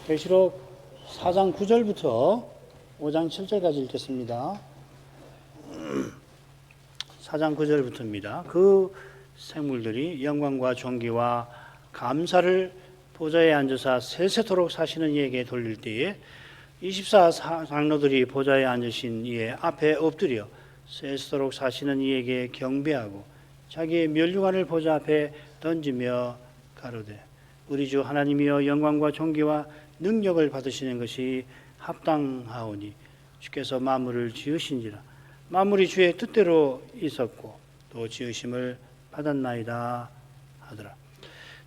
계시록 4장 9절부터 5장 7절까지 읽겠습니다. 4장 9절부터입니다. 그 생물들이 영광과 존귀와 감사를 보좌에 앉으사 세세토록 사시는 이에게 돌릴 때에 24 장로들이 보좌에 앉으신 이의 앞에 엎드려 세세토록 사시는 이에게 경배하고 자기의 면류관을 보좌 앞에 던지며 가로되 우리 주 하나님이여 영광과 존귀와 능력을 받으시는 것이 합당하오니 주께서 만물을 지으신지라 만물이 주의 뜻대로 있었고 또 지으심을 받았나이다 하더라.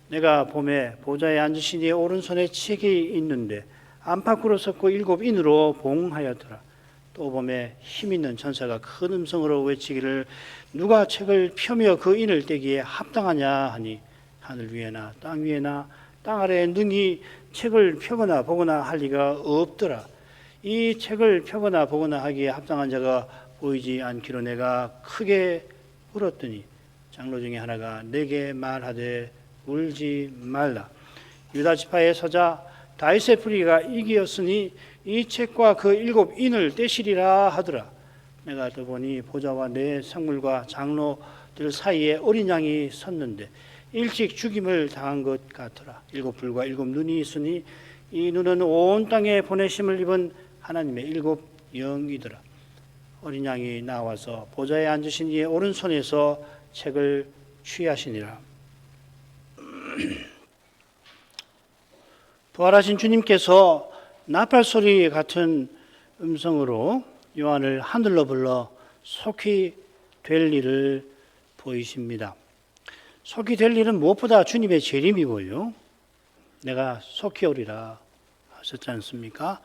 내가 봄에 보좌에 앉으신 이의 오른손에 책이 있는데 안팎으로 섰고 7인으로 봉하였더라. 또 봄에 힘있는 천사가 큰 음성으로 외치기를 누가 책을 펴며 그 인을 떼기에 합당하냐 하니 하늘 위에나 땅 위에나 땅 아래에 능히 책을 펴거나 보거나 할 리가 없더라. 이 책을 펴거나 보거나 하기에 합당한 자가 보이지 않기로 내가 크게 울었더니 장로 중에 하나가 내게 말하되 울지 말라. 유다 지파의 서자 다윗의 뿌리가 이기었으니 이 책과 그 7인을 떼시리라 하더라. 내가 또 보니 보좌와 내 성물과 장로들 사이에 어린 양이 섰는데 일찍 죽임을 당한 것 같더라. 7불과 7눈이 있으니 이 눈은 온 땅에 보내심을 입은 하나님의 7영이더라. 어린 양이 나와서 보좌에 앉으신 이의 오른손에서 책을 취하시니라. 부활하신 주님께서 나팔소리 같은 음성으로 요한을 하늘로 불러 속히 될 일을 보이십니다. 속히 될 일은 무엇보다 주님의 재림이고요. 내가 속히 오리라 하셨지 않습니까?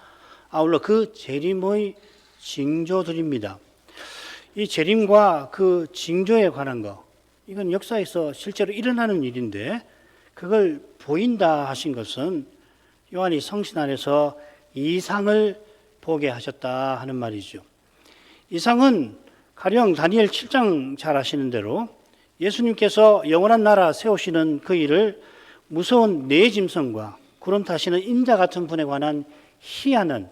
아울러 그 재림의 징조들입니다. 이 재림과 그 징조에 관한 것, 이건 역사에서 실제로 일어나는 일인데 그걸 보인다 하신 것은 요한이 성신 안에서 이상을 보게 하셨다 하는 말이죠. 이상은 가령 다니엘 7장 잘 아시는 대로 예수님께서 영원한 나라 세우시는 그 일을 무서운 네 짐승과 구름 타시는 인자 같은 분에 관한 희한한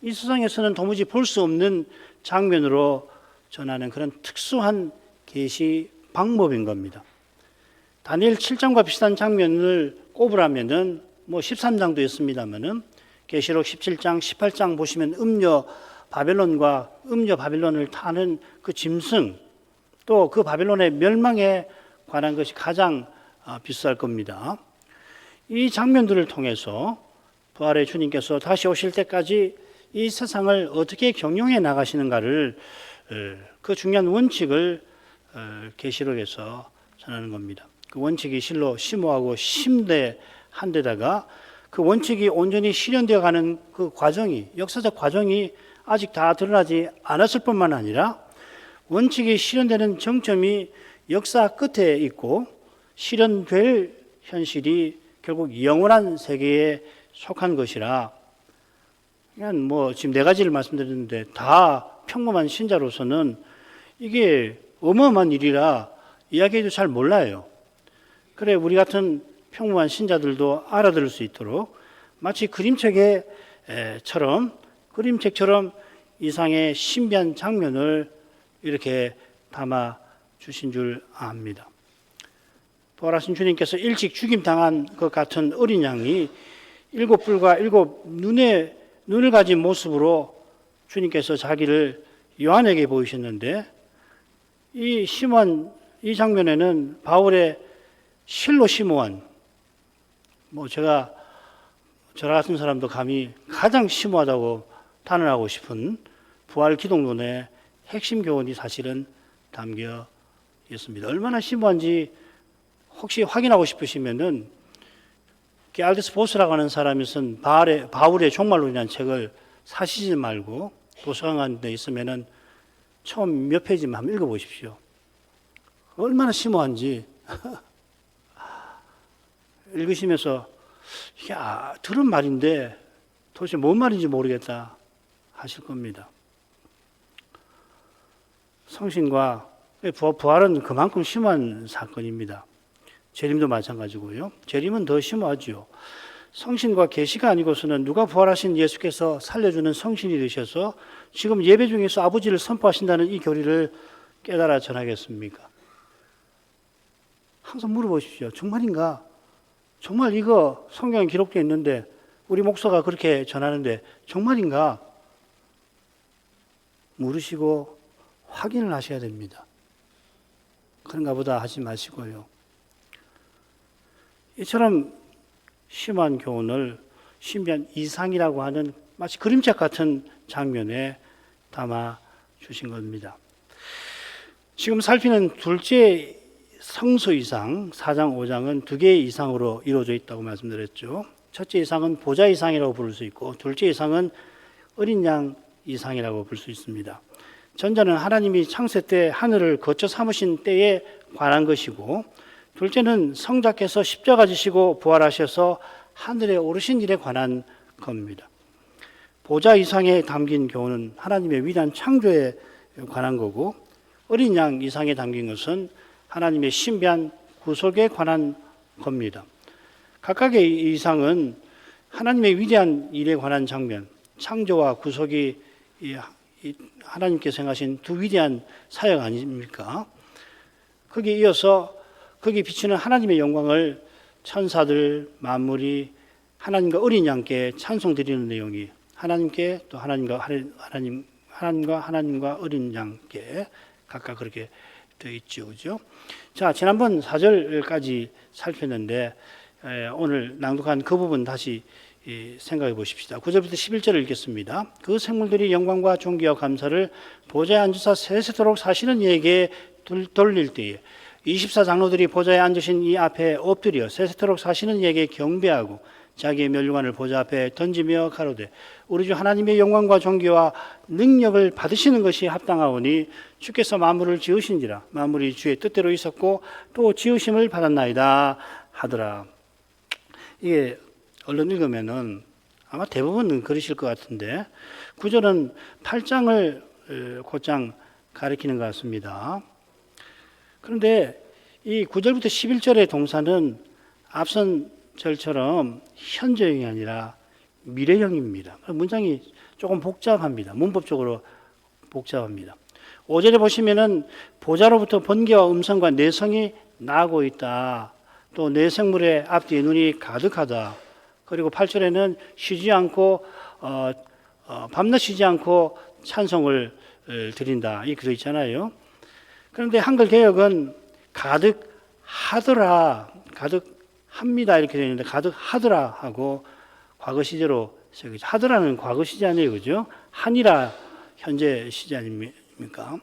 이 세상에서는 도무지 볼 수 없는 장면으로 전하는 그런 특수한 계시 방법인 겁니다. 다니엘 7장과 비슷한 장면을 꼽으라면은 13장도 있습니다만은 계시록 17장, 18장 보시면 음녀 바벨론을 타는 그 짐승 또 그 바벨론의 멸망에 관한 것이 가장 비쌀 겁니다. 이 장면들을 통해서 부활의 주님께서 다시 오실 때까지 이 세상을 어떻게 경영해 나가시는가를 그 중요한 원칙을 계시록에서 전하는 겁니다. 그 원칙이 실로 심오하고 심대한 데다가 그 원칙이 온전히 실현되어 가는 그 과정이 역사적 과정이 아직 다 드러나지 않았을 뿐만 아니라 원칙이 실현되는 정점이 역사 끝에 있고 실현될 현실이 결국 영원한 세계에 속한 것이라 그냥 지금 네 가지를 말씀드렸는데 다 평범한 신자로서는 이게 어마어마한 일이라 이야기해도 잘 몰라요. 그래 우리 같은 평범한 신자들도 알아들을 수 있도록 마치 그림책처럼 이상의 신비한 장면을 이렇게 담아 주신 줄 압니다. 부활하신 주님께서 일찍 죽임당한 것 같은 어린 양이 7뿔과 7눈을 가진 모습으로 주님께서 자기를 요한에게 보이셨는데 이 장면에는 바울의 실로 심오한 제가 저 같은 사람도 감히 가장 심오하다고 단언하고 싶은 부활 기독론의 핵심 교훈이 사실은 담겨 있습니다. 얼마나 심오한지 혹시 확인하고 싶으시면은 게알데스 보스라고 하는 사람이 쓴 바울의 종말론이라는 책을 사시지 말고 도서관 데 있으면은 처음 몇 페이지만 한번 읽어보십시오. 얼마나 심오한지 읽으시면서 들은 말인데 도대체 뭔 말인지 모르겠다 하실 겁니다. 성신과 부활은 그만큼 심한 사건입니다. 재림도 마찬가지고요. 재림은 더 심하죠. 성신과 계시가 아니고서는 누가 부활하신 예수께서 살려주는 성신이 되셔서 지금 예배 중에서 아버지를 선포하신다는 이 교리를 깨달아 전하겠습니까? 항상 물어보십시오. 정말인가? 정말 이거 성경에 기록되어 있는데 우리 목사가 그렇게 전하는데 정말인가? 물으시고 확인을 하셔야 됩니다. 그런가 보다 하지 마시고요. 이처럼 심한 교훈을 신비한 이상이라고 하는 마치 그림책 같은 장면에 담아 주신 겁니다. 지금 살피는 둘째 성소 이상, 4장, 5장은 두 개의 이상으로 이루어져 있다고 말씀드렸죠. 첫째 이상은 보좌 이상이라고 부를 수 있고 둘째 이상은 어린 양 이상이라고 볼 수 있습니다. 전자는 하나님이 창세 때 하늘을 거쳐 삼으신 때에 관한 것이고 둘째는 성자께서 십자가 지시고 부활하셔서 하늘에 오르신 일에 관한 겁니다. 보좌 이상에 담긴 교훈은 하나님의 위대한 창조에 관한 거고 어린 양 이상에 담긴 것은 하나님의 신비한 구속에 관한 겁니다. 각각의 이상은 하나님의 위대한 일에 관한 장면, 창조와 구속이 하나님께서 행하신 두 위대한 사역 아닙니까? 거기에 이어서 거기에 비추는 하나님의 영광을 천사들, 만물이 하나님과 어린 양께 찬송 드리는 내용이 하나님께 또 하나님과 어린 양께 각각 그렇게 되어 있죠. 그죠? 자, 지난번 4절까지 살폈는데 오늘 낭독한 그 부분 다시 생각해 보십시다. 9절부터 11절을 읽겠습니다. 그 생물들이 영광과 존귀와 감사를 보좌에 앉으사 세세토록 사시는 이에게 돌릴 때에 24장로들이 보좌에 앉으신 이 앞에 엎드려 세세토록 사시는 이에게 경배하고 자기의 면류관을 보좌 앞에 던지며 가로되 우리 주 하나님의 영광과 존귀와 능력을 받으시는 것이 합당하오니 주께서 만물을 지으신지라 만물이 주의 뜻대로 있었고 또 지으심을 받았나이다 하더라. 이게 얼른 읽으면은 아마 대부분은 그러실 것 같은데 9절은 8장을 곧장 가리키는 것 같습니다. 그런데 이 9절부터 11절의 동사는 앞선 절처럼 현재형이 아니라 미래형입니다. 문장이 조금 복잡합니다. 문법적으로 복잡합니다. 5절에 보시면은 보좌로부터 번개와 음성과 내성이 나고 있다. 또 내 생물의 앞뒤에 눈이 가득하다. 그리고 8절에는 쉬지 않고 밤낮 쉬지 않고 찬송을 드린다. 이 글이 있잖아요. 그런데 한글 개역은 가득하더라, 가득합니다 이렇게 되어 있는데 가득하더라 하고 과거 시제로 하더라는 과거 시제 아니에요, 그죠? 한이라 현재 시제 아닙니까?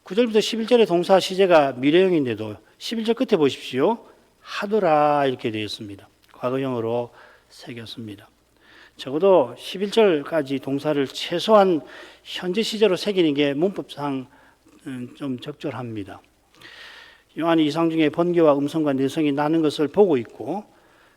9절부터 11절의 동사 시제가 미래형인데도 11절 끝에 보십시오. 하더라 이렇게 되어 있습니다. 과거형으로 새겼습니다. 적어도 11절까지 동사를 최소한 현재 시제로 새기는 게 문법상 좀 적절합니다. 요한이 이상 중에 번개와 음성과 내성이 나는 것을 보고 있고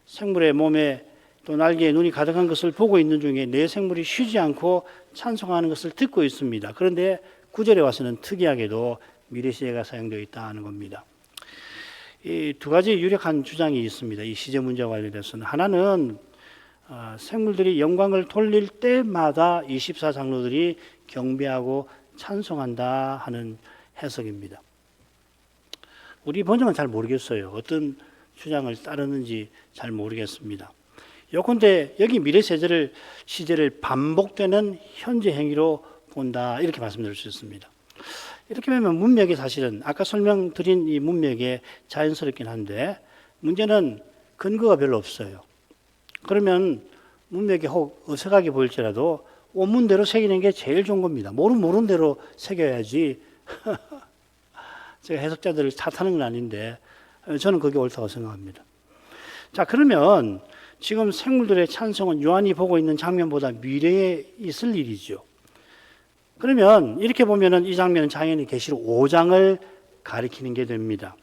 생물의 몸에 또 날개에 눈이 가득한 것을 보고 있는 중에 내 생물이 쉬지 않고 찬송하는 것을 듣고 있습니다. 그런데 9절에 와서는 특이하게도 미래시제가 사용되어 있다는 겁니다. 이 두 가지 유력한 주장이 있습니다. 이 시제 문제와 관련해서는 하나는 생물들이 영광을 돌릴 때마다 24장로들이 경배하고 찬송한다 하는 해석입니다. 우리 번역은 잘 모르겠어요. 어떤 주장을 따르는지 잘 모르겠습니다. 요컨대 여기 미래 시제를 반복되는 현재 행위로 본다 이렇게 말씀드릴 수 있습니다. 이렇게 보면 문맥이 사실은 아까 설명드린 이 문맥에 자연스럽긴 한데 문제는 근거가 별로 없어요. 그러면 문맥이 혹 어색하게 보일지라도 원문대로 새기는 게 제일 좋은 겁니다. 모르는 대로 새겨야지. 제가 해석자들을 탓하는 건 아닌데 저는 그게 옳다고 생각합니다. 자, 그러면 지금 생물들의 찬송은 요한이 보고 있는 장면보다 미래에 있을 일이죠. 그러면 이렇게 보면은 이 장면은 당연히 계시록 5장을 가리키는 게 됩니다.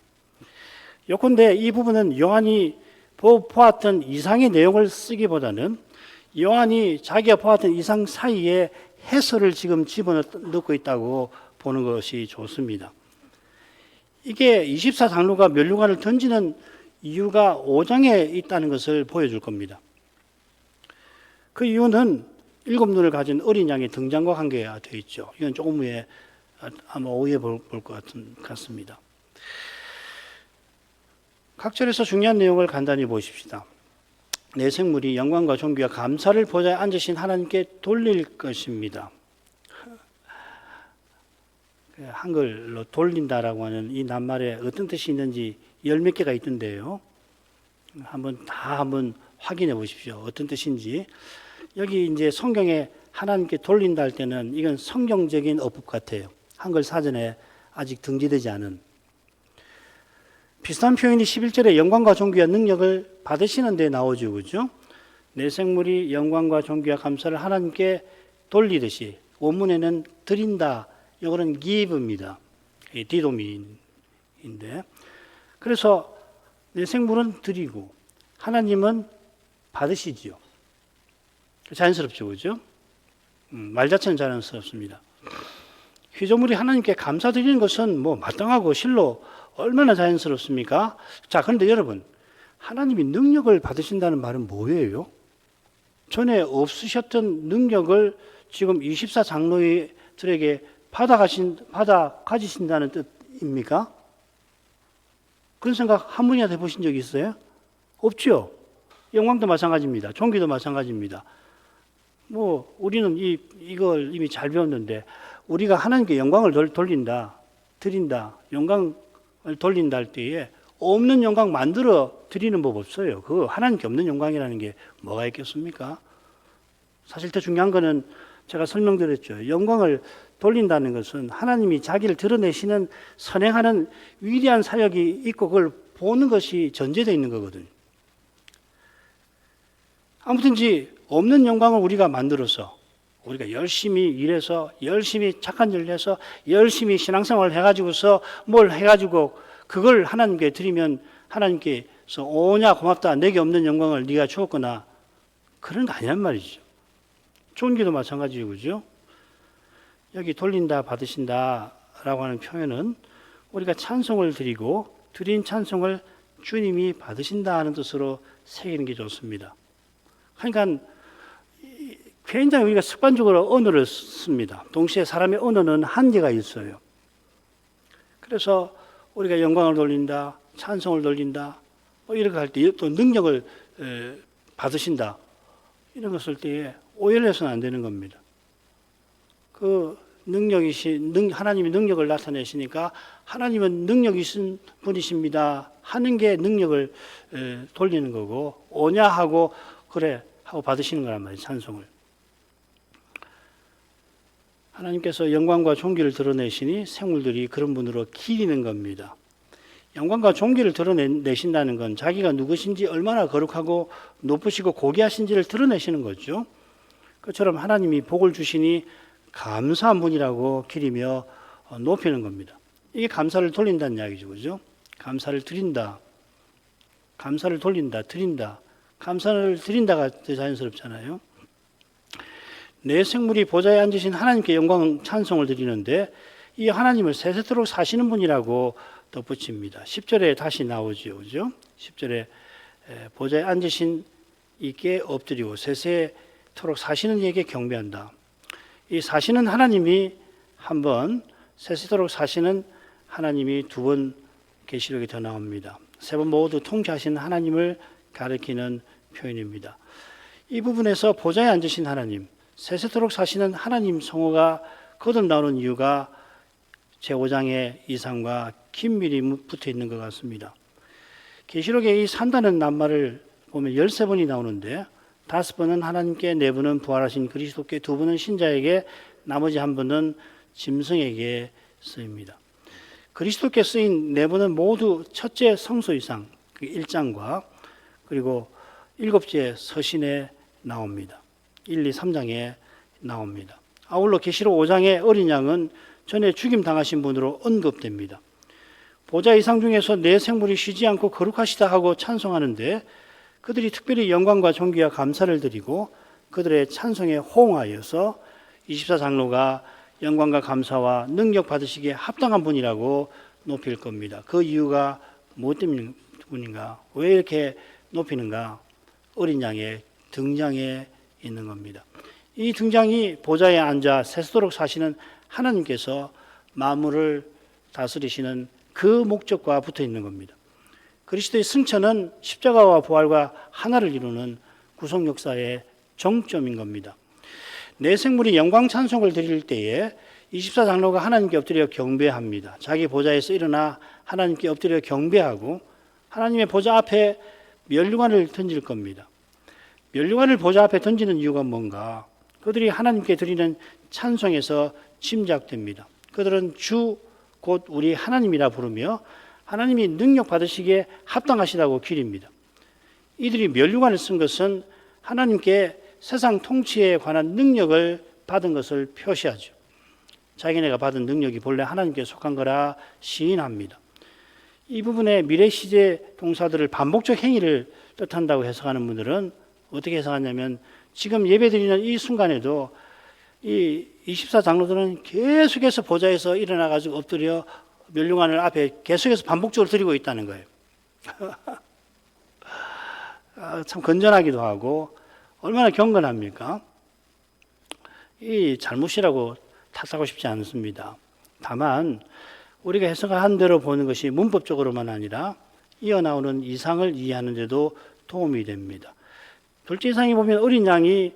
요컨대 이 부분은 요한이 보았던 이상의 내용을 쓰기보다는 요한이 자기가 보았던 이상 사이에 해설을 지금 집어넣고 있다고 보는 것이 좋습니다. 이게 24장로가 면류관을 던지는 이유가 5장에 있다는 것을 보여줄 겁니다. 그 이유는 7눈을 가진 어린 양의 등장과 관계가 되어 있죠. 이건 조금 후에 아마 오해 볼 것 같습니다. 각 절에서 중요한 내용을 간단히 보십시다. 내 생물이 영광과 존귀와 감사를 보좌에 앉으신 하나님께 돌릴 것입니다. 한글로 돌린다라고 하는 이 낱말에 어떤 뜻이 있는지 10몇 개가 있던데요. 한번 확인해 보십시오. 어떤 뜻인지. 여기 이제 성경에 하나님께 돌린다 할 때는 이건 성경적인 어법 같아요. 한글 사전에 아직 등재되지 않은. 비슷한 표현이 11절에 영광과 존귀와 능력을 받으시는 데 나오죠. 그죠? 내 생물이 영광과 존귀와 감사를 하나님께 돌리듯이 원문에는 드린다. 이거는 give입니다. 디도미인데. 그래서 내 생물은 드리고 하나님은 받으시지요. 자연스럽죠. 그죠? 말 자체는 자연스럽습니다. 피조물이 하나님께 감사드리는 것은 뭐 마땅하고 실로 얼마나 자연스럽습니까? 자, 그런데 여러분, 하나님이 능력을 받으신다는 말은 뭐예요? 전에 없으셨던 능력을 지금 24장로들에게 받아 가지신다는 뜻입니까? 그런 생각 한 분이나 해보신 적 있어요? 없죠? 영광도 마찬가지입니다. 존귀도 마찬가지입니다. 뭐, 우리는 이걸 이미 잘 배웠는데, 우리가 하나님께 영광을 돌린다, 드린다, 영광을 돌린다 할 때에 없는 영광 만들어 드리는 법 없어요. 그 하나님께 없는 영광이라는 게 뭐가 있겠습니까? 사실 더 중요한 거는 제가 설명드렸죠. 영광을 돌린다는 것은 하나님이 자기를 드러내시는 선행하는 위대한 사역이 있고 그걸 보는 것이 전제되어 있는 거거든요. 아무튼지 없는 영광을 우리가 만들어서 우리가 열심히 일해서 열심히 착한 일을 해서 열심히 신앙생활을 해가지고서 뭘 해가지고 그걸 하나님께 드리면 하나님께서 오냐 고맙다 내게 없는 영광을 네가 주었거나 그런 거 아니란 말이죠. 존귀도 마찬가지고 그죠? 여기 돌린다 받으신다 라고 하는 표현은 우리가 찬송을 드리고 드린 찬송을 주님이 받으신다 하는 뜻으로 새기는 게 좋습니다. 그러니까 굉장히 우리가 습관적으로 언어를 씁니다. 동시에 사람의 언어는 한계가 있어요. 그래서 우리가 영광을 돌린다, 찬송을 돌린다, 이렇게 할 때 또 능력을 받으신다 이런 거 쓸 때에 오해를 해서는 안 되는 겁니다. 그 하나님이 능력을 나타내시니까 하나님은 능력이 있은 분이십니다 하는 게 능력을 돌리는 거고 오냐 하고 그래 하고 받으시는 거란 말이에요. 찬송을. 하나님께서 영광과 존귀를 드러내시니 생물들이 그런 분으로 기리는 겁니다. 영광과 존귀를 드러내신다는 건 자기가 누구신지 얼마나 거룩하고 높으시고 고귀하신지를 드러내시는 거죠. 그처럼 하나님이 복을 주시니 감사한 분이라고 기리며 높이는 겁니다. 이게 감사를 돌린다는 이야기죠. 그죠? 감사를 드린다. 감사를 돌린다. 드린다. 감사를 드린다가 더 자연스럽잖아요. 내 생물이 보좌에 앉으신 하나님께 영광 찬송을 드리는데 이 하나님을 세세토록 사시는 분이라고 덧붙입니다. 10절에 다시 나오죠. 그죠? 10절에 보좌에 앉으신 이께 엎드리고 세세토록 사시는 이에게 경배한다. 이 사시는 하나님이 한 번, 세세토록 사시는 하나님이 두 번 계시록에 더 나옵니다. 세 번 모두 통치하시는 하나님을 가리키는 표현입니다. 이 부분에서 보좌에 앉으신 하나님, 세세토록 사시는 하나님 성어가 거듭 나오는 이유가 제5장의 이상과 긴밀히 붙어 있는 것 같습니다. 계시록에 이 산다는 낱말을 보면 13번이 나오는데 5번은 하나님께, 4번은 부활하신 그리스도께, 2번은 신자에게, 나머지 1번은 짐승에게 쓰입니다. 그리스도께 쓰인 4번은 모두 첫째 성소 이상 1장과 그리고 7째 서신에 나옵니다. 1, 2, 3장에 나옵니다. 아울러 계시록 5장의 어린 양은 전에 죽임 당하신 분으로 언급됩니다. 보좌 이상 중에서 내 생물이 쉬지 않고 거룩하시다 하고 찬송하는데 그들이 특별히 영광과 존귀와 감사를 드리고 그들의 찬송에 호응하여서 24장로가 영광과 감사와 능력 받으시기에 합당한 분이라고 높일 겁니다. 그 이유가 무엇 때문인가? 왜 이렇게 높이는가? 어린 양의 등장에 있는 겁니다. 이 등장이 보좌에 앉아 세세토록 사시는 하나님께서 만물을 다스리시는 그 목적과 붙어 있는 겁니다. 그리스도의 승천은 십자가와 부활과 하나를 이루는 구속 역사의 정점인 겁니다. 내 생물이 영광 찬송을 드릴 때에 24장로가 하나님께 엎드려 경배합니다. 자기 보좌에서 일어나 하나님께 엎드려 경배하고 하나님의 보좌 앞에 면류관을 던질 겁니다. 면류관을 보좌 앞에 던지는 이유가 뭔가? 그들이 하나님께 드리는 찬송에서 짐작됩니다. 그들은 주 곧 우리 하나님이라 부르며 하나님이 능력 받으시기에 합당하시다고 기립니다. 이들이 면류관을 쓴 것은 하나님께 세상 통치에 관한 능력을 받은 것을 표시하죠. 자기네가 받은 능력이 본래 하나님께 속한 거라 시인합니다. 이 부분에 미래 시제 동사들을 반복적 행위를 뜻한다고 해석하는 분들은 어떻게 해석하냐면 지금 예배드리는 이 순간에도 이 24장로들은 계속해서 보좌에서 일어나가지고 엎드려 면류관을 앞에 계속해서 반복적으로 드리고 있다는 거예요. 참 건전하기도 하고 얼마나 경건합니까? 이 잘못이라고 탓하고 싶지 않습니다. 다만 우리가 해석한 대로 보는 것이 문법적으로만 아니라 이어나오는 이상을 이해하는 데도 도움이 됩니다. 둘째 이상에 보면 어린 양이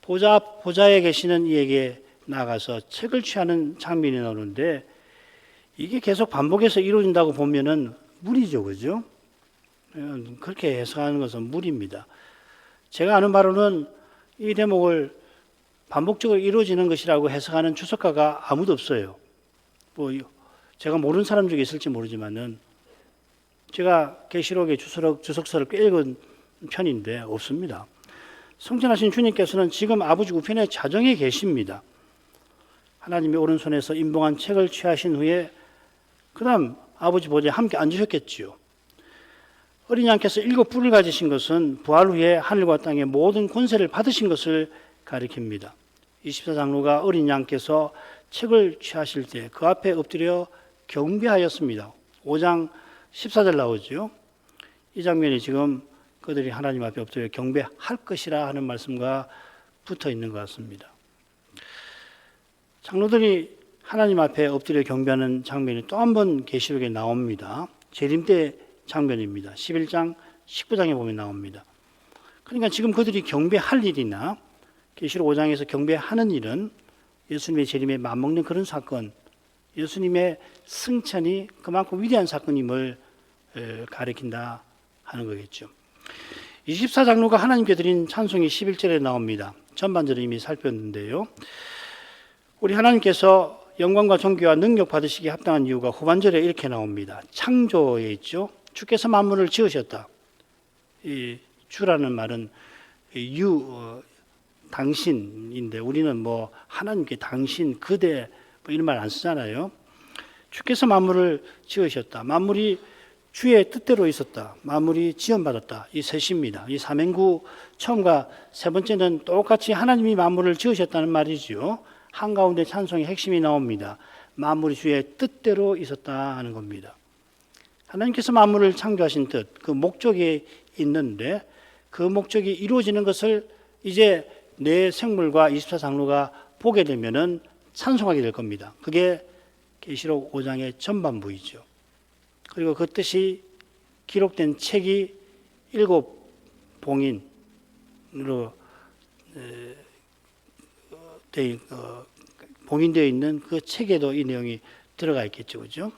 보좌에 계시는 이에게 나가서 책을 취하는 장면이 나오는데 이게 계속 반복해서 이루어진다고 보면은 무리죠, 그죠? 그렇게 해석하는 것은 무리입니다. 제가 아는 바로는 이 대목을 반복적으로 이루어지는 것이라고 해석하는 주석가가 아무도 없어요. 뭐 제가 모르는 사람 중에 있을지 모르지만은 제가 계시록의 주석서를 꽤 읽은 편인데 없습니다. 성천하신 주님께서는 지금 아버지 우편에 자정에 계십니다. 하나님의 오른손에서 임봉한 책을 취하신 후에 그 다음 아버지 보좌에 함께 앉으셨겠지요. 어린 양께서 7뿔을 가지신 것은 부활 후에 하늘과 땅의 모든 권세를 받으신 것을 가리킵니다. 24장로가 어린 양께서 책을 취하실 때 그 앞에 엎드려 경배하였습니다. 5장 14절 나오죠. 이 장면이 지금 그들이 하나님 앞에 엎드려 경배할 것이라 하는 말씀과 붙어 있는 것 같습니다. 장로들이 하나님 앞에 엎드려 경배하는 장면이 또 한 번 계시록에 나옵니다. 재림 때 장면입니다. 11장, 19장에 보면 나옵니다. 그러니까 지금 그들이 경배할 일이나 계시록 5장에서 경배하는 일은 예수님의 재림에 맞먹는 그런 사건, 예수님의 승천이 그만큼 위대한 사건임을 가리킨다 하는 거겠죠. 24장로가 하나님께 드린 찬송이 11절에 나옵니다. 전반절을 이미 살폈는데요. 우리 하나님께서 영광과 존귀와 능력 받으시기에 합당한 이유가 후반절에 이렇게 나옵니다. 창조에 있죠. 주께서 만물을 지으셨다. 이 주라는 말은 당신인데 우리는 뭐 하나님께 당신, 그대 뭐 이런 말 안 쓰잖아요. 주께서 만물을 지으셨다. 만물이 주의 뜻대로 있었다. 만물이 지원받았다. 이 셋입니다. 이 삼행구 처음과 세 번째는 똑같이 하나님이 만물을 지으셨다는 말이죠. 한가운데 찬송의 핵심이 나옵니다. 만물이 주의 뜻대로 있었다 하는 겁니다. 하나님께서 만물을 창조하신 뜻, 그 목적이 있는데 그 목적이 이루어지는 것을 이제 내 생물과 24장로가 보게 되면은 찬송하게 될 겁니다. 그게 계시록 5장의 전반부이죠. 그리고 그 뜻이 기록된 책이 7 봉인으로 봉인되어 있는 그 책에도 이 내용이 들어가 있겠죠, 그죠?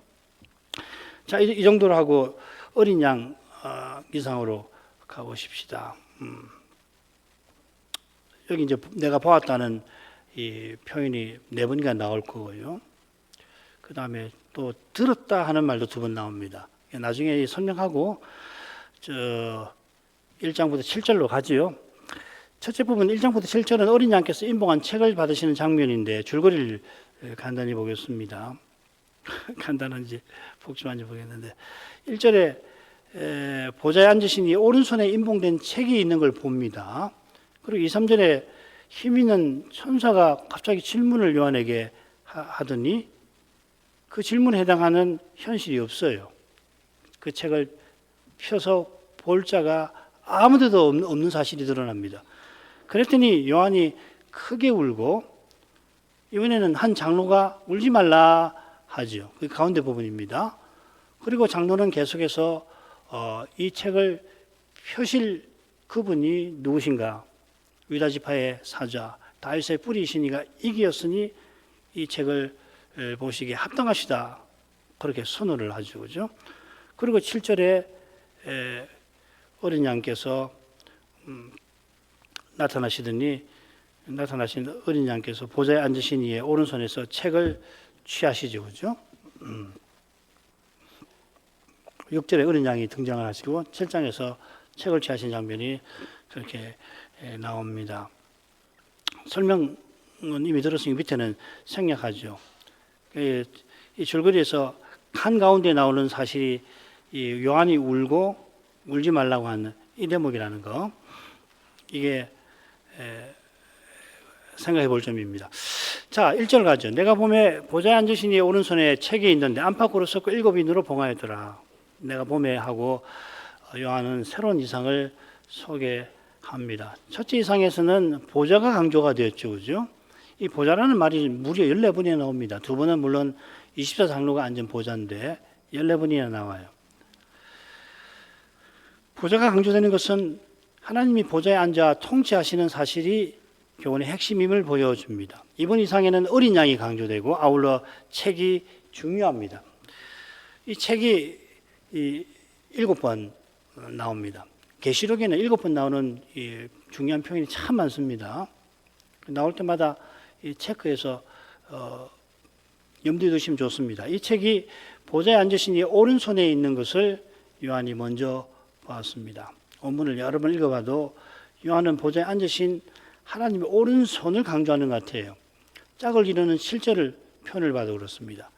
자, 이 정도로 하고 어린 양 이상으로 가보십시다. 여기 이제 내가 보았다는 이 표현이 4번이나 나올 거고요. 그 다음에 또 들었다 하는 말도 2번 나옵니다. 나중에 설명하고 1장부터 7절로 가지요. 첫째 부분 1장부터 7절은 어린 양께서 임봉한 책을 받으시는 장면인데 줄거리를 간단히 보겠습니다. 간단한지 복잡한지 보겠는데 1절에 보좌에 앉으시니 오른손에 임봉된 책이 있는 걸 봅니다. 그리고 2, 3절에 힘 있는 천사가 갑자기 질문을 요한에게 하더니 그 질문에 해당하는 현실이 없어요. 그 책을 펴서 볼 자가 아무데도 없는 사실이 드러납니다. 그랬더니 요한이 크게 울고, 이번에는 한 장로가 울지 말라 하죠. 그 가운데 부분입니다. 그리고 장로는 계속해서 이 책을 펴실 그분이 누구신가? 유다 지파의 사자 다윗의 뿌리이신 이가 이기었으니 이 책을 보시기에 합당하시다, 그렇게 선언을 하죠. 그죠? 그리고 7절에 어린 양께서 나타나신 어린 양께서 보좌에 앉으신 이의 오른손에서 책을 취하시죠. 그죠? 6절에 어린 양이 등장을 하시고 7장에서 책을 취하신 장면이 그렇게 나옵니다. 설명은 이미 들었으니 밑에는 생략하죠. 이 줄거리에서 한가운데 나오는 사실이 이 요한이 울고 울지 말라고 하는 이 대목이라는 거, 이게 생각해 볼 점입니다. 자, 1절 가죠. 내가 봄에 보좌에 앉으신 이의 오른손에 책이 있는데 안팎으로 섞고 7인으로 봉하였더라. 내가 봄에 하고 요한은 새로운 이상을 소개합니다. 첫째 이상에서는 보좌가 강조가 되었죠. 그죠? 이 보좌라는 말이 무려 14번이나 나옵니다. 두 번은 물론 24장로가 앉은 보좌인데 14번이나 나와요. 보좌가 강조되는 것은 하나님이 보좌에 앉아 통치하시는 사실이 교훈의 핵심임을 보여줍니다. 이번 이상에는 어린 양이 강조되고 아울러 책이 중요합니다. 이 책이 7번 나옵니다. 계시록에는 7번 나오는 이 중요한 표현이 참 많습니다. 나올 때마다 이 체크해서 염두에 두시면 좋습니다. 이 책이 보좌에 앉으신 이 오른손에 있는 것을 요한이 먼저 보았습니다. 원문을 여러 번 읽어봐도 요한은 보좌에 앉으신 하나님의 오른손을 강조하는 것 같아요. 짝을 이루는 7절을 표현을 봐도 그렇습니다.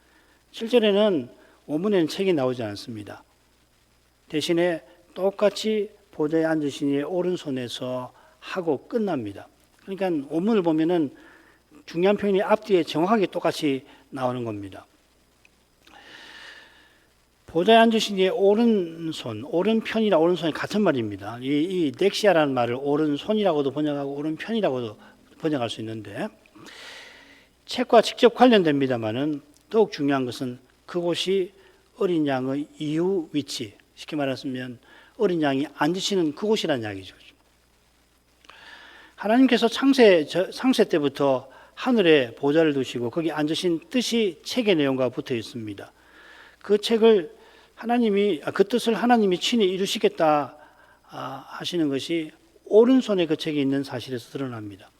7절에는 원문에는 책이 나오지 않습니다. 대신에 똑같이 보좌에 앉으신 이의 오른손에서 하고 끝납니다. 그러니까 원문을 보면은 중요한 표현이 앞뒤에 정확하게 똑같이 나오는 겁니다. 보좌에 앉으신 이의 오른손, 오른편이나 오른손이 같은 말입니다. 이 넥시아라는 말을 오른손이라고도 번역하고 오른편이라고도 번역할 수 있는데, 책과 직접 관련됩니다만은 더욱 중요한 것은 그곳이 어린 양의 이후 위치, 쉽게 말하면 어린 양이 앉으시는 그곳이라는 이야기죠. 하나님께서 창세 때부터 하늘에 보좌를 두시고 거기 앉으신 뜻이 책의 내용과 붙어 있습니다. 그 뜻을 하나님이 친히 이루시겠다 하시는 것이 오른손에 그 책이 있는 사실에서 드러납니다.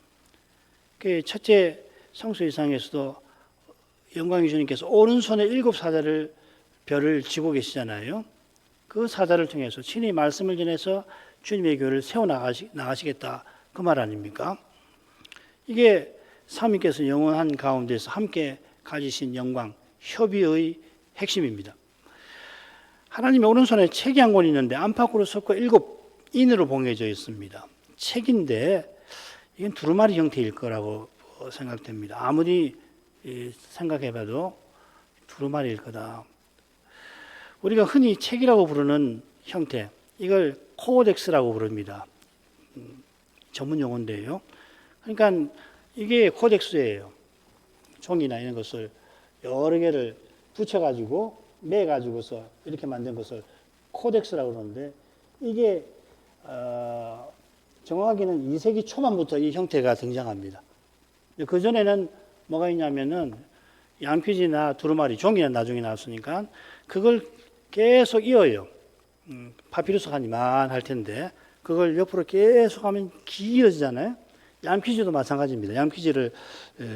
첫째 성수이상에서도 영광의 주님께서 오른손에 7사자를 별을 쥐고 계시잖아요. 그 사자를 통해서 친히 말씀을 전해서 주님의 교회를 세워나가시겠다, 그 말 아닙니까? 이게 삼위께서 영원한 가운데서 함께 가지신 영광, 협의의 핵심입니다. 하나님의 오른손에 책이 한 권 있는데 안팎으로 섞어 7인으로 봉해져 있습니다. 책인데 이건 두루마리 형태일 거라고 생각됩니다. 아무리 생각해봐도 두루마리일 거다. 우리가 흔히 책이라고 부르는 형태, 이걸 코덱스라고 부릅니다. 전문 용어인데요. 그러니까 이게 코덱스예요. 종이나 이런 것을 여러 개를 붙여가지고 매가지고서 이렇게 만든 것을 코덱스라고 그러는데, 이게 정확하게는 2세기 초반부터 이 형태가 등장합니다. 그 전에는 뭐가 있냐면은 양피지나 두루마리, 종이는 나중에 나왔으니까 그걸 계속 이어요. 파피루스가 한 이만할 텐데 그걸 옆으로 계속 하면 길어지잖아요. 양피지도 마찬가지입니다. 양피지를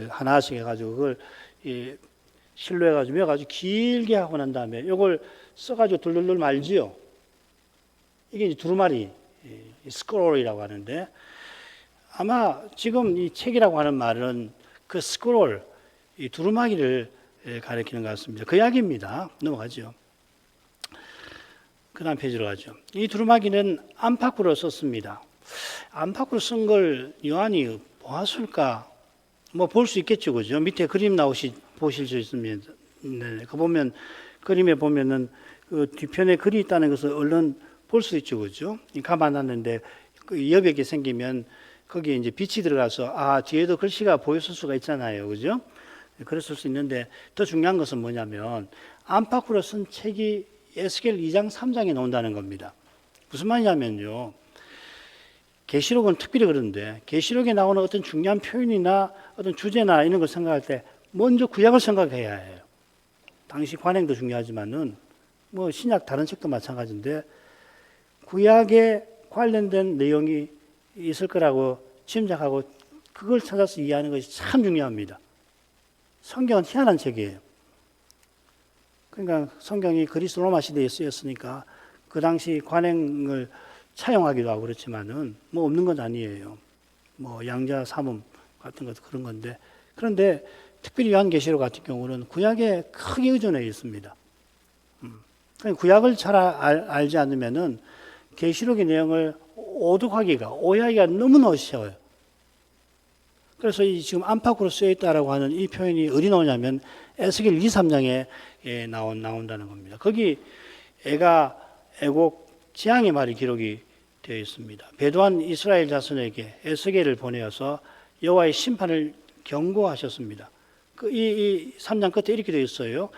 하나씩 해가지고 그걸 실로 해가지고 매가지고 길게 하고 난 다음에 이걸 써가지고 둘둘둘 말지요. 이게 이제 두루마리, 스크롤이라고 하는데, 아마 지금 이 책이라고 하는 말은 그 스크롤, 이 두루마기를 가리키는 것 같습니다. 그 이야기입니다. 넘어가죠. 그 다음 페이지로 가죠. 이 두루마기는 안팎으로 썼습니다. 안팎으로 쓴 걸 요한이 보았을까? 뭐 볼 수 있겠죠, 그죠? 밑에 그림 보실 수 있으면, 네, 그 보면, 그림에 보면은 그 뒤편에 글이 있다는 것을 얼른 볼 수 있죠, 그죠? 감아놨는데 그 여백이 생기면 거기에 이제 빛이 들어가서 뒤에도 글씨가 보였을 수가 있잖아요. 그죠? 그랬을 수 있는데 더 중요한 것은 뭐냐면 안팎으로 쓴 책이 에스겔 2장 3장에 나온다는 겁니다. 무슨 말이냐면요. 계시록은 특별히 그런데 계시록에 나오는 어떤 중요한 표현이나 어떤 주제나 이런 걸 생각할 때 먼저 구약을 생각해야 해요. 당시 관행도 중요하지만은 뭐 신약 다른 책도 마찬가지인데 구약에 관련된 내용이 있을 거라고 짐작하고 그걸 찾아서 이해하는 것이 참 중요합니다. 성경은 희한한 책이에요. 그러니까 성경이 그리스 로마 시대에 쓰였으니까 그 당시 관행을 차용하기도 하고 그렇지만은 뭐 없는 건 아니에요. 뭐 양자 삼음 같은 것도 그런 건데 그런데 특별히 요한계시록 같은 경우는 구약에 크게 의존해 있습니다. 그러니까 구약을 잘 알지 않으면은 계시록의 내용을 오해하기가 너무나 어려워요. 그래서 이 지금 안팎으로 쓰여 있다라고 하는 이 표현이 어디 나오냐면 에스겔 2, 3장에 나온다는 겁니다. 거기 애곡 재앙의 말이 기록이 되어 있습니다. 배도한 이스라엘 자손에게 에스겔을 보내어서 여호와의 심판을 경고하셨습니다. 이 3장 끝에 이렇게 되어 있어요.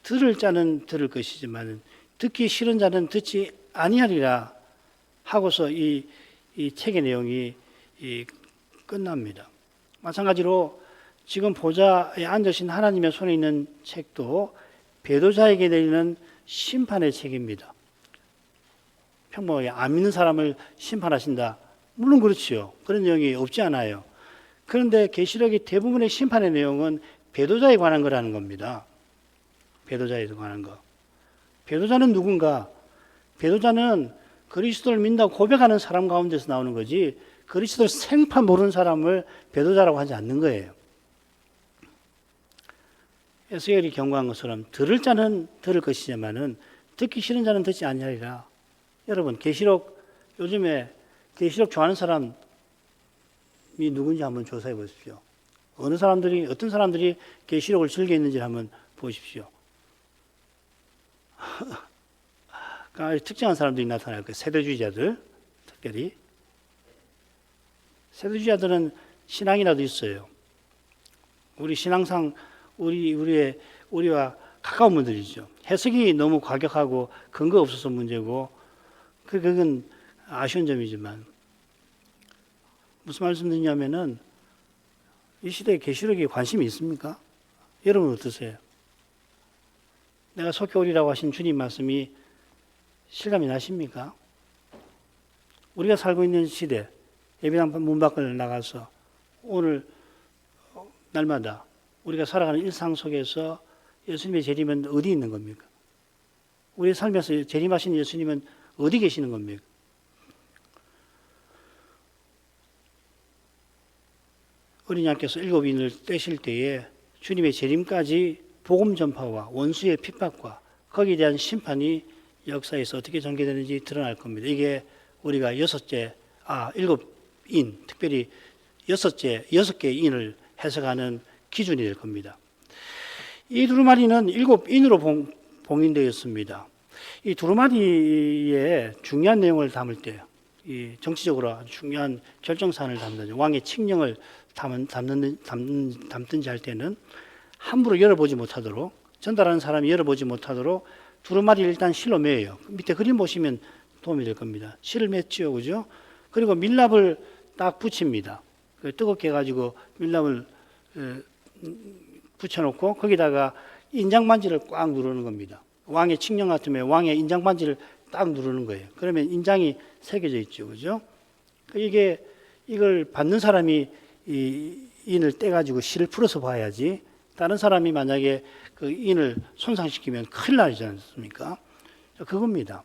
들을 자는 들을 것이지만 듣기 싫은 자는 듣지 아니하리라 하고서 이 책의 내용이 끝납니다. 마찬가지로 지금 보좌에 앉으신 하나님의 손에 있는 책도 배도자에게 내리는 심판의 책입니다. 평범하게 안 믿는 사람을 심판하신다. 물론 그렇지요. 그런 내용이 없지 않아요. 그런데 계시록의 대부분의 심판의 내용은 배도자에 관한 거라는 겁니다. 배도자에 관한 거. 배도자는 누군가? 배도자는 그리스도를 믿는다고 고백하는 사람 가운데서 나오는 거지 그리스도를 생판 모르는 사람을 배도자라고 하지 않는 거예요. 에스겔이 경고한 것처럼 들을 자는 들을 것이지만은 듣기 싫은 자는 듣지 아니하리라. 여러분 계시록 요즘에 계시록 좋아하는 사람이 누군지 한번 조사해 보십시오. 어떤 사람들이 계시록을 즐겨 있는지 한번 보십시오. 그러니까 특정한 사람들이 나타날 거예요. 세대주의자들 특별히. 세대주의자들은 신앙이라도 있어요. 우리 신앙상 우리와 가까운 분들이죠. 해석이 너무 과격하고 근거 없어서 문제고 그건 아쉬운 점이지만 무슨 말씀드리냐면은 이 시대에 계시록에 관심이 있습니까? 여러분 어떠세요? 내가 속히 오리라고 하신 주님 말씀이 실감이 나십니까? 우리가 살고 있는 시대 예배당 문 밖을 나가서 오늘 날마다 우리가 살아가는 일상 속에서 예수님의 재림은 어디 있는 겁니까? 우리의 삶에서 재림하신 예수님은 어디 계시는 겁니까? 어린 양께서 7인을 떼실 때에 주님의 재림까지 복음 전파와 원수의 핍박과 거기에 대한 심판이 역사에서 어떻게 전개되는지 드러날 겁니다. 이게 우리가 7인, 특별히 6개의 인을 해석하는 기준이 될 겁니다. 이 두루마리는 7인으로 봉인되어 있습니다. 이 두루마리에 중요한 내용을 담을 때, 이 정치적으로 아주 중요한 결정사안을 담든지 왕의 칙령을 담든지 할 때는 함부로 열어보지 못하도록 전달하는 사람이 열어보지 못하도록 두루마리를 일단 실로 매요. 밑에 그림 보시면 도움이 될 겁니다. 실을 맺지요, 그죠? 그리고 밀랍을 딱 붙입니다. 뜨겁게 해가지고 밀랍을 붙여놓고 거기다가 인장반지를 꽉 누르는 겁니다. 왕의 칙령 같으면 왕의 인장반지를 딱 누르는 거예요. 그러면 인장이 새겨져 있죠, 그죠? 이걸 받는 사람이 이 인을 떼가지고 실을 풀어서 봐야지. 다른 사람이 만약에 그 인을 손상시키면 큰일 나지 않습니까? 그겁니다.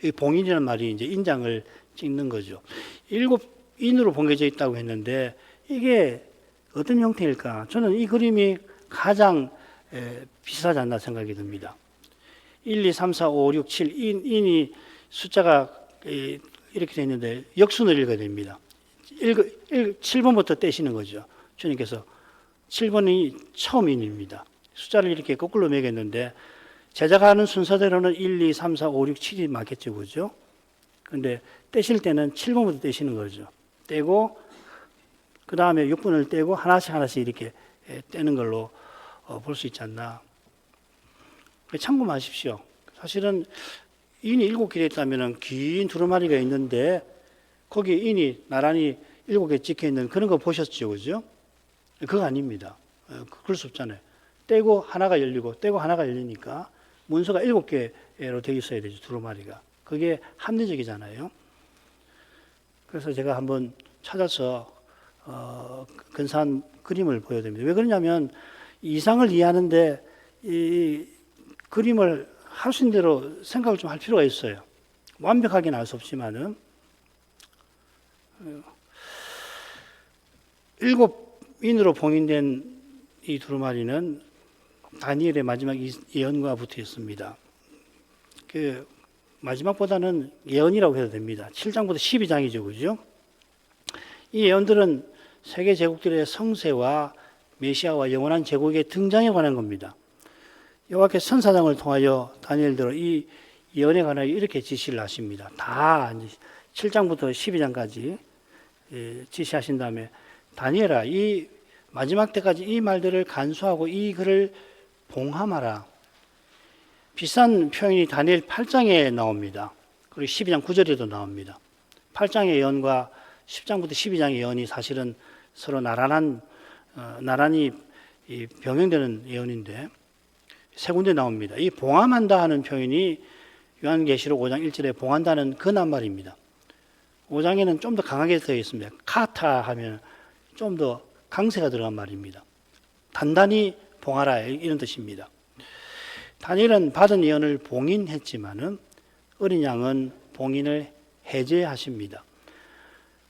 이 봉인이라는 말이 이제 인장을 찍는 거죠. 7인으로 봉개져 있다고 했는데 이게 어떤 형태일까? 저는 이 그림이 가장 비슷하지 않나 생각이 듭니다. 1, 2, 3, 4, 5, 6, 7 인이 숫자가 이렇게 되어 있는데 역순을 읽어야 됩니다. 7번부터 떼시는 거죠. 주님께서 7번이 처음 인입니다. 숫자를 이렇게 거꾸로 매겼는데 제자가 하는 순서대로는 1, 2, 3, 4, 5, 6, 7이 맞겠죠. 그죠? 근데 떼실 때는 7번부터 떼시는 거죠. 떼고 그 다음에 6분을 떼고 하나씩 이렇게 떼는 걸로 볼 수 있지 않나. 참고하십시오. 사실은 인이 7개 있다면 긴 두루마리가 있는데 거기에 인이 나란히 7개 찍혀 있는 그런 거 보셨죠, 그죠? 그거 아닙니다. 그럴 수 없잖아요. 떼고 하나가 열리고 떼고 하나가 열리니까 문서가 7개로 되어 있어야 되죠, 두루마리가. 그게 합리적이잖아요. 그래서 제가 한번 찾아서 근사한 그림을 보여드립니다. 왜 그러냐면 이상을 이해하는데 이 그림을 할 수 있는 대로 생각을 좀 할 필요가 있어요. 완벽하게는 알 수 없지만은 7인으로 봉인된 이 두루마리는 다니엘의 마지막 예언과 붙어 있습니다. 그 마지막보다는 예언이라고 해도 됩니다. 7장부터 12장이죠, 그죠? 이 예언들은 세계 제국들의 성세와 메시아와 영원한 제국의 등장에 관한 겁니다. 여호와께서 선사장을 통하여 다니엘대로 이 예언에 관하여 이렇게 지시를 하십니다. 다 7장부터 12장까지 지시하신 다음에 다니엘아, 이 마지막 때까지 이 말들을 간수하고 이 글을 봉함하라. 비슷한 표현이 다니엘 8장에 나옵니다. 그리고 12장 9절에도 나옵니다. 8장의 예언과 10장부터 12장의 예언이 사실은 서로 나란히 병행되는 예언인데 세 군데 나옵니다. 이 봉함한다 하는 표현이 요한계시록 5장 1절에 봉한다는 그 낱말입니다. 5장에는 좀 더 강하게 되어 있습니다. 카타 하면 좀 더 강세가 들어간 말입니다. 단단히 봉하라 이런 뜻입니다. 다니엘은 받은 예언을 봉인했지만은 어린 양은 봉인을 해제하십니다.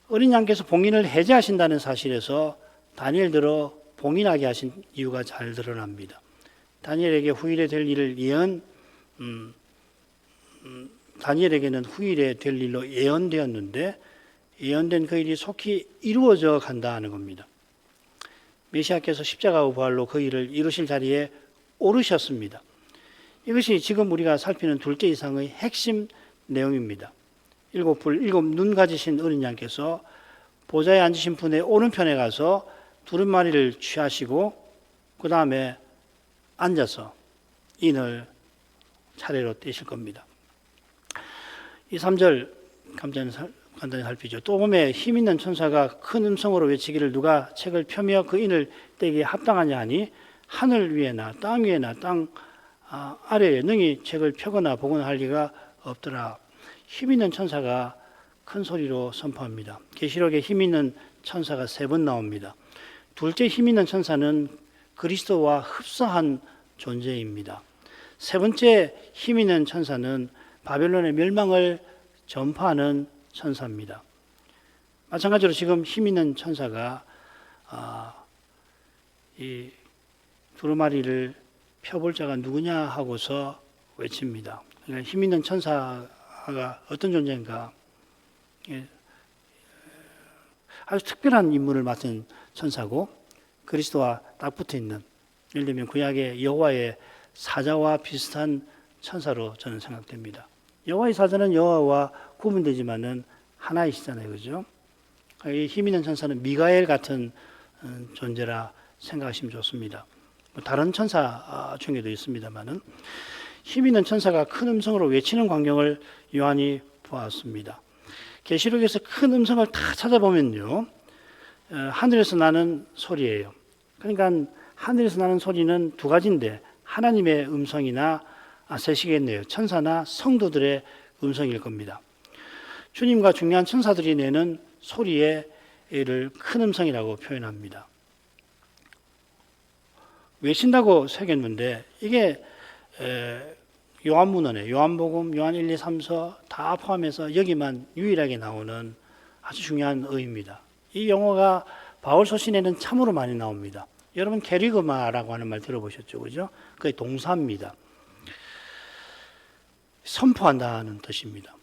어린 양께서 봉인을 해제하신다는 사실에서 다니엘대로 봉인하게 하신 이유가 잘 드러납니다. 다니엘에게 후일에 될 일을 다니엘에게는 후일에 될 일로 예언되었는데 예언된 그 일이 속히 이루어져 간다 하는 겁니다. 메시아께서 십자가와 부활로 그 일을 이루실 자리에 오르셨습니다. 이것이 지금 우리가 살피는 둘째 이상의 핵심 내용입니다. 7눈 가지신 어린 양께서 보좌에 앉으신 분의 오른편에 가서 두루마리를 취하시고 그 다음에 앉아서 인을 차례로 떼실 겁니다. 이 3절 간단히 살피죠. 또 봄에 힘 있는 천사가 큰 음성으로 외치기를 누가 책을 펴며 그 인을 떼기에 합당하냐 하니 하늘 위에나 땅 위에나 땅 아래에 능히 책을 펴거나 보거나 할 리가 없더라. 힘 있는 천사가 큰 소리로 선포합니다. 계시록에 힘 있는 천사가 3번 나옵니다. 둘째 힘 있는 천사는 그리스도와 흡사한 존재입니다. 세 번째 힘 있는 천사는 바벨론의 멸망을 전파하는 천사입니다. 마찬가지로 지금 힘 있는 천사가 이 두루마리를 펴볼 자가 누구냐 하고서 외칩니다. 그러니까 힘 있는 천사가 어떤 존재인가? 아주 특별한 임무를 맡은 천사고 그리스도와 딱 붙어 있는, 예를 들면 구약의 여호와의 사자와 비슷한 천사로 저는 생각됩니다. 여호와의 사자는 여호와와 구분되지만은 하나이시잖아요, 그죠? 이 힘 있는 천사는 미가엘 같은 존재라 생각하시면 좋습니다. 다른 천사 중에도 있습니다만은 힘 있는 천사가 큰 음성으로 외치는 광경을 요한이 보았습니다. 계시록에서 큰 음성을 다 찾아보면요, 하늘에서 나는 소리예요. 그러니까 하늘에서 나는 소리는 두 가지인데 하나님의 음성이나 셋이겠네요. 천사나 성도들의 음성일 겁니다. 주님과 중요한 천사들이 내는 소리의 큰 음성이라고 표현합니다. 외친다고 새겼는데 이게 요한문헌에 요한복음, 요한 1, 2, 3서 다 포함해서 여기만 유일하게 나오는 아주 중요한 어입니다. 이 용어가 바울 서신에는 참으로 많이 나옵니다. 여러분 게리그마라고 하는 말 들어보셨죠, 그죠? 그게 동사입니다. 선포한다는 뜻입니다.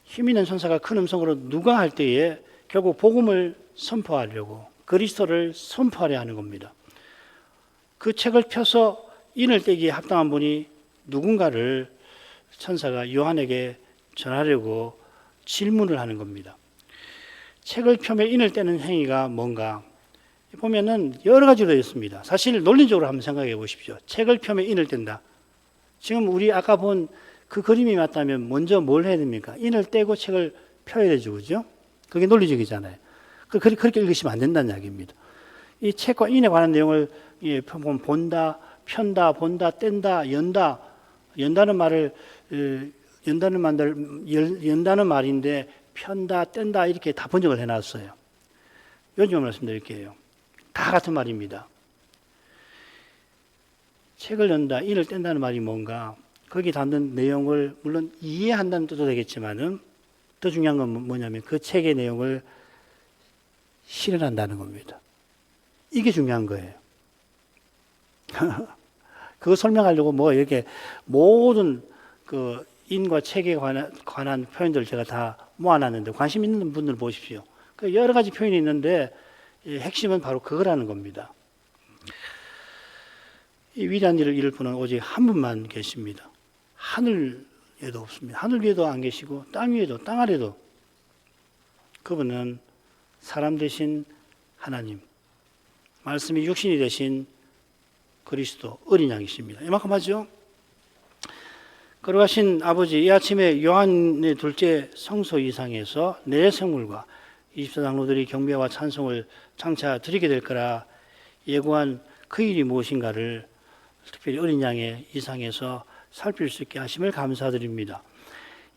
힘 있는 천사가 큰 음성으로 누가 할 때에 결국 복음을 선포하려고 그리스도를 선포하려 하는 겁니다. 그 책을 펴서 인을 떼기에 합당한 분이 누군가를 천사가 요한에게 전하려고 질문을 하는 겁니다. 책을 펴며 인을 떼는 행위가 뭔가 보면은 여러 가지로 되어 있습니다. 사실 논리적으로 한번 생각해 보십시오. 책을 펴며 인을 뗀다. 지금 우리 아까 본 그 그림이 맞다면 먼저 뭘 해야 됩니까? 인을 떼고 책을 펴야 되죠, 그죠? 그게 논리적이잖아요. 그렇게 읽으시면 안 된다는 이야기입니다. 이 책과 인에 관한 내용을 본다, 편다, 본다, 뗀다, 연다. 연다는 말인데 편다, 뗀다 이렇게 다 번역을 해놨어요. 요즘 말씀드릴게요. 다 같은 말입니다. 책을 연다, 인을 뗀다는 말이 뭔가 거기 담는 내용을 물론 이해한다는 뜻도 되겠지만은 더 중요한 건 뭐냐면 그 책의 내용을 실현한다는 겁니다. 이게 중요한 거예요. 그거 설명하려고 뭐 이렇게 모든 그 인과 책에 관한 표현들을 제가 다 모아놨는데 관심 있는 분들 보십시오. 그 여러 가지 표현이 있는데 핵심은 바로 그거라는 겁니다. 이 위대한 일을 이룰 분은 오직 한 분만 계십니다. 하늘 위에도 없습니다. 하늘 위에도 안 계시고 땅 위에도 땅 아래도 그분은 사람 되신 하나님, 말씀이 육신이 되신 그리스도 어린 양이십니다. 이만큼 하죠. 걸어가신 아버지, 이 아침에 요한의 둘째 성소 이상에서 내 생물과 24장로들이 경배와 찬송을 장차 드리게 될 거라 예고한 그 일이 무엇인가를 특별히 어린 양의 이상에서 살필 수 있게 하심을 감사드립니다.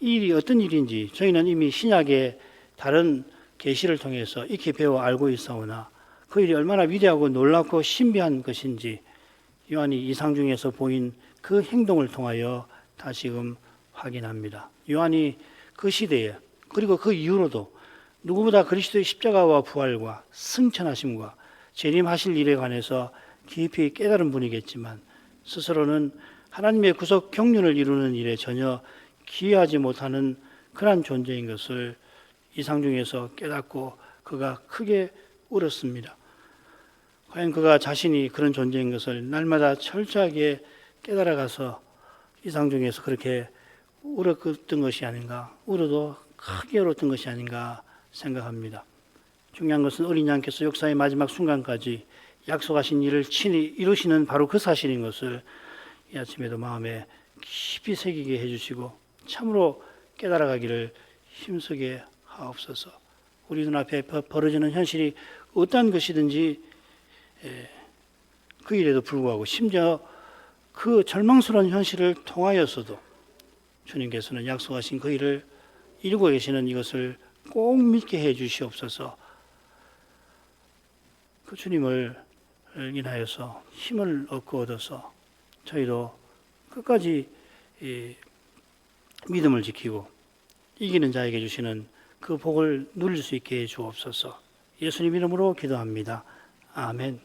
이 일이 어떤 일인지 저희는 이미 신약의 다른 계시를 통해서 익히 배워 알고 있사오나 그 일이 얼마나 위대하고 놀랍고 신비한 것인지 요한이 이상 중에서 보인 그 행동을 통하여 다시금 확인합니다. 요한이 그 시대에 그리고 그 이후로도 누구보다 그리스도의 십자가와 부활과 승천하심과 재림하실 일에 관해서 깊이 깨달은 분이겠지만 스스로는 하나님의 구속 경륜을 이루는 일에 전혀 기여하지 못하는 그러한 존재인 것을 이상 중에서 깨닫고 그가 크게 울었습니다. 과연 그가 자신이 그런 존재인 것을 날마다 철저하게 깨달아가서 이상 중에서 그렇게 울었던 것이 아닌가, 울어도 크게 울었던 것이 아닌가 생각합니다. 중요한 것은 어린 양께서 역사의 마지막 순간까지 약속하신 일을 친히 이루시는 바로 그 사실인 것을 이 아침에도 마음에 깊이 새기게 해주시고 참으로 깨달아가기를 힘쓰게 하옵소서. 우리 눈앞에 벌어지는 현실이 어떠한 것이든지 그 일에도 불구하고 심지어 그 절망스러운 현실을 통하여서도 주님께서는 약속하신 그 일을 이루고 계시는 이것을 꼭 믿게 해 주시옵소서. 그 주님을 인하여서 힘을 얻어서 저희도 끝까지 믿음을 지키고 이기는 자에게 주시는 그 복을 누릴 수 있게 해 주옵소서. 예수님 이름으로 기도합니다. 아멘.